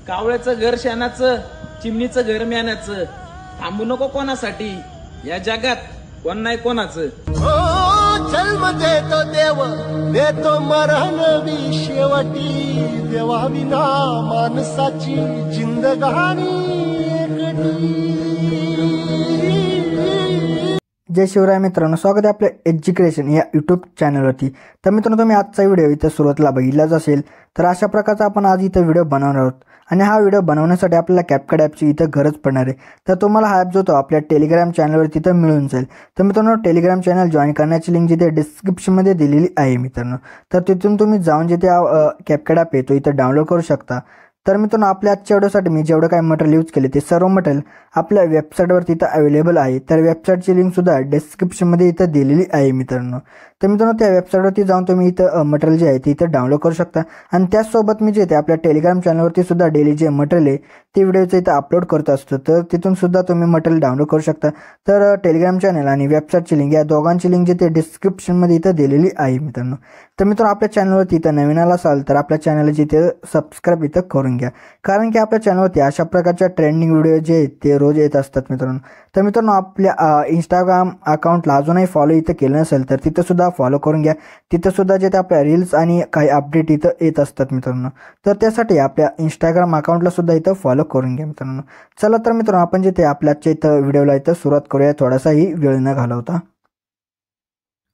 कावळ्याचं घर शेणाचं, चिमणीचं घर म्यानाचं. थांबू नको कोणासाठी, या जगात कोण नाही कोणाचं. जन्म देतो देव, देतो मरण बी शेवटी. देवाविना माणसाची जिंदगानी एकटी. जय शिवराय मित्रांनो, स्वागत आहे आपल्या एज्युकेशन या यूट्यूब चॅनलवरती. तर मित्रांनो, तुम्ही आजचा व्हिडिओ इथं सुरुवातीला बघितलाच असेल. तर अशा प्रकारचा आपण आज इथं व्हिडिओ बनवणार आहोत आणि हा व्हिडिओ बनवण्यासाठी आपल्याला कॅपकट ॲपची इथं गरज पडणार आहे. तर तुम्हाला हा ॲप जो तो आपल्या टेलिग्राम चॅनलवर तिथं मिळून जाईल. तर मित्रांनो, टेलिग्राम चॅनल जॉईन करण्याची लिंक जिथे डिस्क्रिप्शनमध्ये दिलेली आहे मित्रांनो. तर तिथून तुम्ही जाऊन जिथे कॅपकट ॲप येतो इथं डाउनलोड करू शकता. तर मित्रांनो, आपल्या आजच्या व्हिडिओसाठी मी जेवढं काही मटेरियल यूज केले ते सर्व मटेरियल आपल्या वेबसाईटवर तिथं अवेलेबल आहे. तर वेबसाईटची लिंकसुद्धा डिस्क्रिप्शनमध्ये इथं दिलेली आहे मित्रांनो. तर मित्रांनो, त्या वेबसाईटवरती जाऊन तुम्ही इथं मटेरियल जे आहे ते इथं डाउनलोड करू शकता. आणि त्याचसोबत मी जे ते आपल्या टेलिग्राम चॅनलवरती सुद्धा डेली जे मटेरियल आहे ते व्हिडिओचं इथं अपलोड करत असतो. तर तिथून सुद्धा तुम्ही मटेरियल डाउनलोड करू शकता. तर टेलिग्राम चॅनल आणि वेबसाईटची लिंक या दोघांची लिंक जिथे डिस्क्रिप्शनमध्ये इथं दिलेली आहे मित्रांनो. तर मित्रांनो, आपल्या चॅनलवरती इथं नवीन आला असाल तर आपल्या चॅनलला जिथे सबस्क्राईब इथं करून घ्या, कारण की आपल्या चॅनलवरती अशा प्रकारच्या ट्रेंडिंग व्हिडिओ जे आहेत ते रोज येत असतात मित्रांनो. तर मित्रांनो, आपल्या इंस्टाग्राम अकाउंटला अजूनही फॉलो इथं केलं नसेल तर तिथं सुद्धा फॉलो करून घ्या. तिथं सुद्धा जे ते आपल्या रील्स आणि काही अपडेट इथं येत असतात मित्रांनो. तर त्यासाठी आपल्या इंस्टाग्राम अकाउंटला सुद्धा इथं फॉलो करून घ्या मित्रांनो. चला तर मित्रांनो, आपण जे ते आपल्याच्या इथं व्हिडिओला इथं सुरुवात करूया, थोडासाही वेळ न घालवता.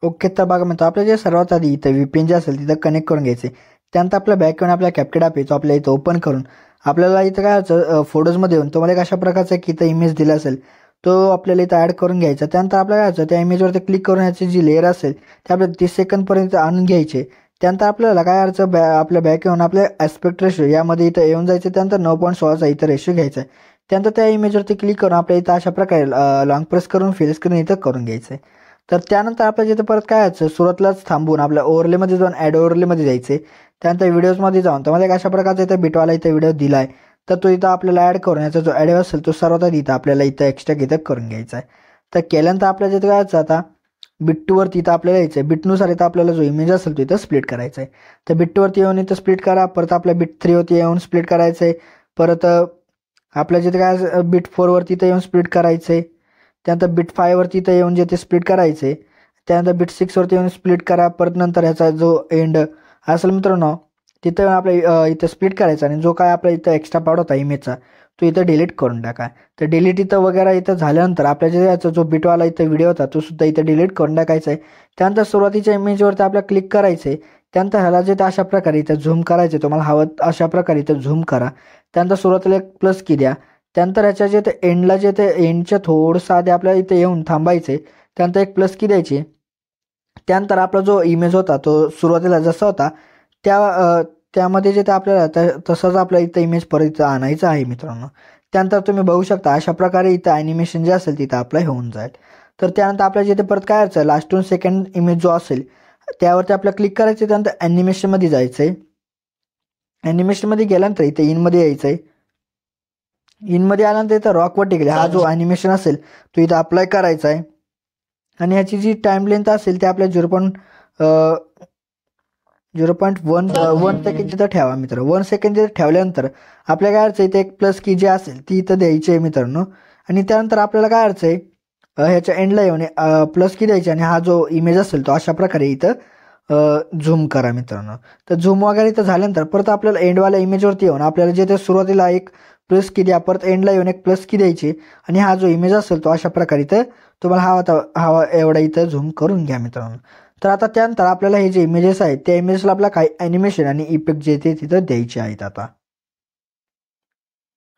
ओके, तर बघा मित्रांनो, आपल्या जे सर्वात आधी इथं VPN जे असेल तिथं कनेक्ट करून घ्यायचे. त्यानंतर आपल्या बॅक येऊन आपल्या कॅपकट ॲप येतो आपल्या इथं ओपन करून आपल्याला इथं काय फोटोजमध्ये येऊन तुम्हाला एक अशा प्रकारचा एक इथं इमेज दिला असेल तो आपल्याला इथं ॲड करून घ्यायचा. त्यानंतर आपल्याला काय त्या इमेजवरती क्लिक करून याची जी लेअर असेल ते आपल्याला 30 सेकंदपर्यंत आणून घ्यायचे. त्यानंतर आपल्याला काय आपल्या बॅक येऊन आपल्या ॲस्पेक्ट रेशो यामध्ये इथं येऊन जायचं. त्यानंतर 9.16चा इथं रेशो घ्यायचा आहे. त्यानंतर त्या इमेजवरती क्लिक करून आपल्या इथं अशा प्रकारे लॉंग प्रेस करून फिल स्क्रीन इथं करून घ्यायचं आहे. तर त्यानंतर आपल्या जिथं परत काय सुरुवातीलाच थांबून आपल्या ओव्हरलेमध्ये जाऊन ॲड ओव्हरलेमध्ये जायचे. त्यानंतर व्हिडिओजमध्ये जाऊन तुम्हाला एक अशा प्रकारचा इथं बिटवाला इथं व्हिडिओ दिला आहे. तर तो इथं आपल्याला ॲड करून याचा जो ॲडिओ असेल तो सर्वात आधी इथं आपल्याला इथं एक्स्ट्रा इथं करून घ्यायचा आहे. तर केल्यानंतर आपल्या जिथं काय आता बिट्टूवरती इथं आपल्याला यायचं आहे. बिटनुसार इथं आपल्याला जो इमेज असेल तो इथं स्प्लिट करायचा आहे. तर बिट्टूवरती येऊन इथं स्प्लिट करा. परत आपल्या बिट 3वरती येऊन स्प्लिट करायचं आहे. परत आपल्या जिथं काय बिट 4वरती इथं येऊन स्प्लिट करायचं आहे. त्यानंतर बिट 5वरती इथं येऊन जे ते स्प्लिट करायचं आहे. त्यानंतर बिट 6वरती येऊन स्प्लिट करा. परत नंतर ह्याचा जो एंड असेल मित्रांनो तिथं आपल्या इथं स्प्लिट करायचा आणि जो काय आपला इथं एक्स्ट्रा पार्ट होता इमेजचा तो इथं डिलीट करून टाका. तर डिलीट इथं वगैरे इथं झाल्यानंतर आपल्या जे याचा जो बिटवाला इथं व्हिडिओ होता तो सुद्धा इथं डिलीट करून टाकायचा आहे. त्यानंतर सुरुवातीच्या इमेजवरती आपल्याला क्लिक करायचं आहे. त्यानंतर ह्याला जे अशा प्रकारे इथं झूम करायचं आहे. तुम्हाला हवं अशा प्रकारे इथं झूम करा. त्यानंतर सुरुवातीला एक प्लस की द्या. त्यानंतर ह्याच्या जे ते एंडला जे ते एंडच्या थोडंसं आधी आपल्याला इथं येऊन थांबायचे. त्यानंतर एक प्लस की द्यायची. त्यानंतर आपला जो इमेज होता तो सुरुवातीला जसा होता त्यामध्ये जे ते आपल्याला तसंच आपल्या इथं इमेज परत इथं आणायचं आहे मित्रांनो. त्यानंतर तुम्ही बघू शकता अशा प्रकारे इथं ॲनिमेशन जे असेल तिथं अप्लाय होऊन जाईल. तर त्यानंतर आपल्या जिथे परत काय करायचं लास्ट 2 सेकंड इमेज जो असेल त्यावरती आपल्याला क्लिक करायचं. त्यानंतर ॲनिमेशनमध्ये जायचं आहे. ॲनिमेशनमध्ये गेल्यानंतर इथं इनमध्ये यायचं आहे. इनमध्ये आल्यानंतर इथं रॉकवर टिकले हा जो ॲनिमेशन असेल तो इथं अप्लाय करायचा आहे. आणि ह्याची जी टाईम लेंथ असेल ते आपल्या 0.1 सेकंड तिथं ठेवा मित्र. 1 सेकंड तिथं ठेवल्यानंतर आपल्या काय अडचण इथं एक प्लस की जे असेल ती इथं द्यायची आहे मित्रांनो. आणि त्यानंतर आपल्याला काय अडचण आहे ह्याच्या एंडला येऊन प्लस की द्यायची आणि हा जो इमेज असेल तो अशा प्रकारे इथं झूम करा मित्रांनो. तर झूम वगैरे इथं झाल्यानंतर परत आपल्याला एंडवाल्या इमेजवरती येऊन आपल्याला जे ते सुरुवातीला एक प्लस की द्या. परत एंडला येऊन एक प्लस की द्यायची आणि हा जो इमेज असेल तो अशा प्रकारे इथं तुम्हाला हवा एवढा इथं झूम करून घ्या मित्रांनो. तर आता त्यानंतर आपल्याला हे जे इमेजेस आहेत त्या इमेजला आपल्याला काही ॲनिमेशन आणि इफेक्ट जे ते तिथं द्यायचे आहेत आता.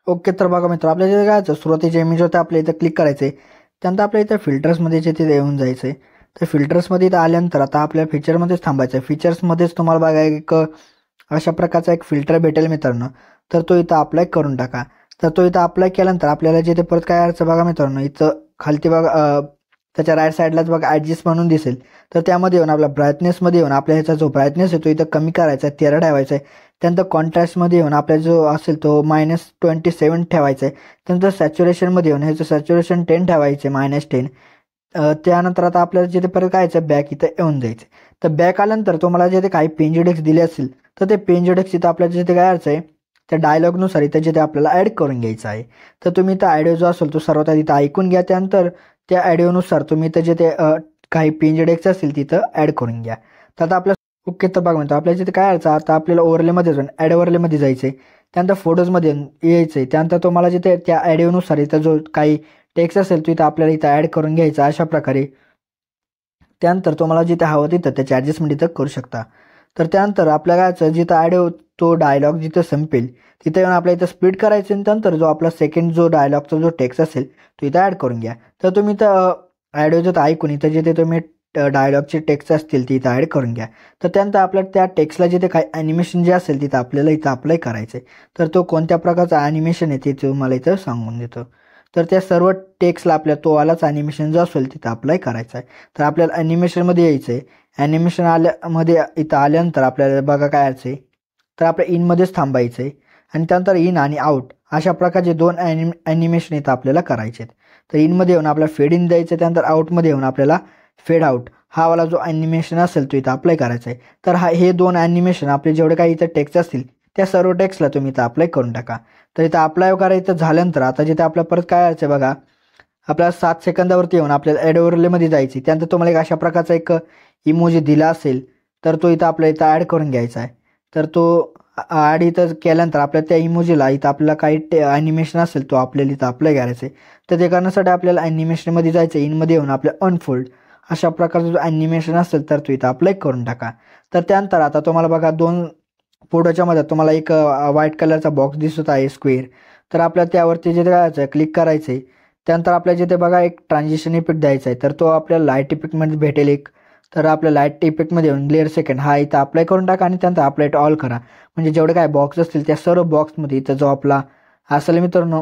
ओके, तर बघा मित्र आपल्या जे काय सुरुवातीच्या इमेज होतं आपल्या इथं क्लिक करायचं आहे. त्यानंतर आपल्या इथं फिल्टर्समध्ये जे ते येऊन जायचं आहे. तर फिल्टर्समध्ये इथं आल्यानंतर आता आपल्या फीचरमध्येच थांबायचं आहे. फीचर्समध्येच तुम्हाला बघा एक अशा प्रकारचा एक फिल्टर भेटेल मित्रांनो. तर तो इथं अप्लाय करून टाका. तर तो इथं अप्लाय केल्यानंतर आपल्याला जे ते परत काय करायचं बघा मित्रांनो इथं खालती बघा त्याच्या राईट साईडलाच बघा ॲडजस्ट म्हणून दिसेल. तर त्यामध्ये येऊन आपला ब्राईटनेसमध्ये येऊन आपल्या ह्याचा जो ब्राईटनेस आहे तो इथं कमी करायचा आहे 13 ठेवायचा आहे. त्यानंतर कॉन्ट्रास्टमध्ये येऊन आपला जो असेल तो -27 ठेवायचा आहे. त्यानंतर सॅच्युरेशनमध्ये येऊन ह्याचं सॅच्युरेशन 10 ठेवायचे -10. त्यानंतर आता आपल्याला जिथे परत काय बॅक इथं येऊन जायचं. तर बॅक आल्यानंतर तुम्हाला जे ते काही पेंज इंडेक्स दिले असतील तर ते पेंज इंडेक्स इथं आपल्याला जिथे काय आहे त्या डायलॉगनुसार इथं जिथे आपल्याला ॲड करून घ्यायचं आहे. तर तुम्ही इथं ऑडिओ जो असेल तो सर्वात आधी इथं ऐकून घ्या. त्यानंतर त्या ऑडिओनुसार तुम्ही इथं जिथे काही पिंज टेक्स्ट असतील तिथं ॲड करून घ्या. तर आता आपल्या ओके, तर बघा म्हणतो आपल्या जिथे काय यायचं, आता आपल्याला ओव्हरलेमध्ये जाऊन ॲड ओव्हरलेमध्ये जायचं आहे. त्यानंतर फोटोजमध्ये यायचं आहे. त्यानंतर तुम्हाला जिथे त्या ऑडिओनुसार इथं जो काही टेक्स्ट असेल तो इथं आपल्याला इथं ॲड करून घ्यायचा अशा प्रकारे. त्यानंतर तुम्हाला जिथे हवं तिथं त्याची ॲडजस्टमेंट इथं करू शकता. तर त्यानंतर आपल्या काय जिथं ऑडिओ तो डायलॉग जिथं संपेल तिथे येऊन आपल्या इथं स्प्लिट करायचं आणि त्यानंतर जो आपला सेकंड जो डायलॉगचा जो टेक्स्ट असेल तो इथं ॲड करून घ्या. तर तुम्ही इथं ऑडिओ जिथं ऐकून इथं जिथे तुम्ही डायलॉगचे टेक्स्ट असतील ती इथं ॲड करून घ्या. तर त्यानंतर आपल्या त्या टेक्स्टला जिथे काही ॲनिमेशन जे असेल तिथं आपल्याला इथं अप्लाय करायचं आहे. तर तो कोणत्या प्रकारचा ॲनिमेशन आहे ते तुम्हाला इथं सांगून देतो. तर त्या सर्व टेक्स्टला आपल्या तो आलाच ॲनिमेशन जो असेल तिथं अप्लाय करायचा आहे. तर आपल्याला ॲनिमेशनमध्ये यायचं आहे. ॲनिमेशन आल्यामध्ये इथं आल्यानंतर आपल्याला बघा काय यायचं आहे, तर आपल्या इनमध्येच थांबायचं आहे आणि त्यानंतर इन आणि आउट अशा प्रकारचे 2 ॲनिमेशन इथं आपल्याला करायचे आहेत. तर इनमध्ये येऊन आपल्याला फेड इन द्यायचं, त्यानंतर आउटमध्ये येऊन आपल्याला फेड आउट हा वाला जो ॲनिमेशन असेल तो इथं अप्लाय करायचा आहे. तर हे 2 ॲनिमेशन आपले जेवढे काही इथं टेक्स्ट असतील त्या सर्व टेक्स्टला तुम्ही इथं अप्लाय करून टाका. तर इथं अप्लाय करायचं झाल्यानंतर आता जिथे आपल्याला परत काय यायचं बघा, आपल्याला 7 सेकंदावरती येऊन आपल्याला ॲड ओव्हरलेमध्ये जायची. त्यानंतर तुम्हाला एक अशा प्रकारचा एक इमोजी दिला असेल तर तो इथं आपल्याला इथं ॲड करून घ्यायचा आहे. तर तो ॲड इथं केल्यानंतर आपल्याला त्या इमोजीला इथं आपल्याला काही ॲनिमेशन असेल तो आपल्याला इथं अप्लाय करायचं आहे. तर ते करण्यासाठी आपल्याला ॲनिमेशनमध्ये जायचं, इनमध्ये येऊन आपल्या अनफोल्ड अशा प्रकारचा जो ॲनिमेशन असेल तर तो इथं अप्लाय करून टाका. तर त्यानंतर आता तुम्हाला बघा 2 फोटोच्या मध्ये तुम्हाला एक व्हाईट कलरचा बॉक्स दिसत आहे स्क्वेअर. तर आपल्याला त्यावरती जिथे करायचं आहे क्लिक करायचं आहे. त्यानंतर आपल्याला जिथे बघा एक ट्रान्झिशन इफेक्ट द्यायचा आहे, तर तो आपल्याला लाईट इफेक्टमध्ये भेटेल एक. तर आपल्या लाईट इफेक्टमध्ये येऊन लेअर सेकंड हा इथं अप्लाय करून टाका आणि त्यानंतर अप्लाय टू ऑल करा. म्हणजे जेवढे काय बॉक्स असतील त्या सर्व बॉक्समध्ये इथं जो आपला असेल मित्रांनो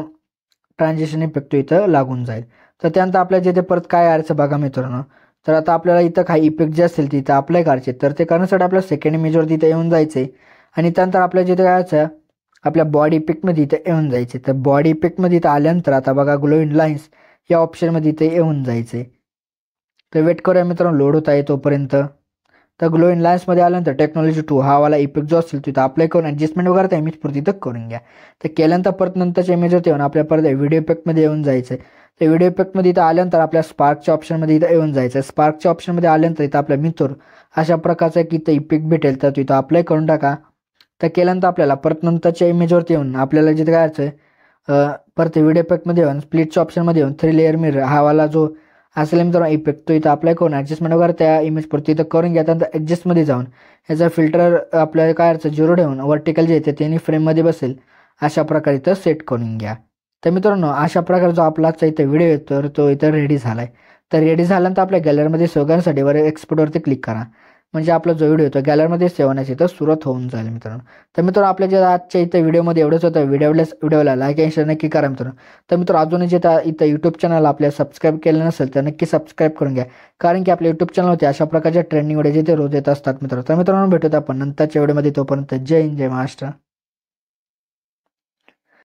ट्रान्झिशन इफेक्ट तो इथं लागून जाईल. तर त्यानंतर आपल्याला जिथे परत काय यायचं बघा मित्रांनो, तर आता आपल्याला इथं काही इफेक्ट जे असतील तिथं अप्लाय करायचे. तर ते करण्यासाठी आपल्याला सेकंड इमेजवरती इथं येऊन जायचं आहे आणि त्यानंतर आपल्याला जिथे काय आपल्या बॉडी इफेक्टमध्ये इथं येऊन जायचे. तर बॉडी इफेक्टमध्ये इथं आल्यानंतर आता बघा ग्लो इन लाईन्स या ऑप्शनमध्ये इथे येऊन जायचे. तर वेट करूया मित्रांनो, लोड होत आहे तोपर्यंत. तर ग्लो इन लाईन्समध्ये आल्यानंतर टेक्नॉलॉजी 2 हा वाला इफेक्ट जो असेल तिथं अप्लाय करून ॲडजस्टमेंट वगैरे त्या इमेज पुरती इथं करून घ्या. तर केल्यानंतर परत नंतरच्या इमेजवरती येऊन आपल्या परत व्हिडिओ इफेक्टमध्ये येऊन जायचं. तर व्हिडिओ इफेक्टमध्ये इथं आल्यानंतर आपल्या स्पार्कच्या ऑप्शनमध्ये इथं येऊन जायचं. स्पार्कच्या ऑप्शनमध्ये आल्यानंतर इथं आपल्या मित्र अशा प्रकारचा एक इथं इफेक्ट भेटेल तर तिथं अप्लाय करून टाका. तर केल्यानंतर आपल्याला परत नंतरच्या इमेजवरती येऊन आपल्याला जिथे काय परत व्हिडिओ इफेक्टमध्ये येऊन स्प्लिटच्या ऑप्शनमध्ये येऊन 3 लेअर मिरर हा वाला जो असेल मित्रांनो इफेक्ट तो इथं अप्लाय करून ॲडजस्टमेंट वगैरे त्या इमेज परत इथं करून घ्या. त्यानंतर ॲडजस्टमध्ये जाऊन ह्याचा फिल्टर आपल्याला काय 0 ठेवून वर्टिकल जे येते त्यांनी फ्रेममध्ये बसेल अशा प्रकारे इथं सेट करून घ्या. तर मित्रांनो अशा प्रकारे जो आपला इथं व्हिडिओ येतो तर तो इथं रेडी झाला आहे. तर रेडी झाल्यानंतर आपल्या गॅलरीमध्ये सेव्ह करण्यासाठी वर एक्सपोर्टवरती क्लिक करा. म्हणजे आपला जो व्हिडिओ होतो गॅलरीमध्ये सेव्ह होण्याची इथं सुरुवात होऊन जाईल मित्रांनो. तर मित्रांनो आपल्या जे आजच्या इथं व्हिडिओमध्ये एवढंच होतं. व्हिडिओला लाईक आणि शेअर नक्की करा मित्रांनो. तर मित्रांनो अजूनही जे इथं यूट्यूब चॅनल आपल्याला सबस्क्राईब केलं नसेल तर नक्की सबस्क्राईब करून घ्या, कारण की आपल्या यूट्यूब चॅनलवरती अशा प्रकारच्या ट्रेंडिंग व्हिडिओ जिथे रोज येत असतात मित्रांनो. तर मित्रांनो भेटूयात आपण नंतरच्या व्हिडिओमध्ये. तोपर्यंत जय हिंद, जय महाराष्ट्र.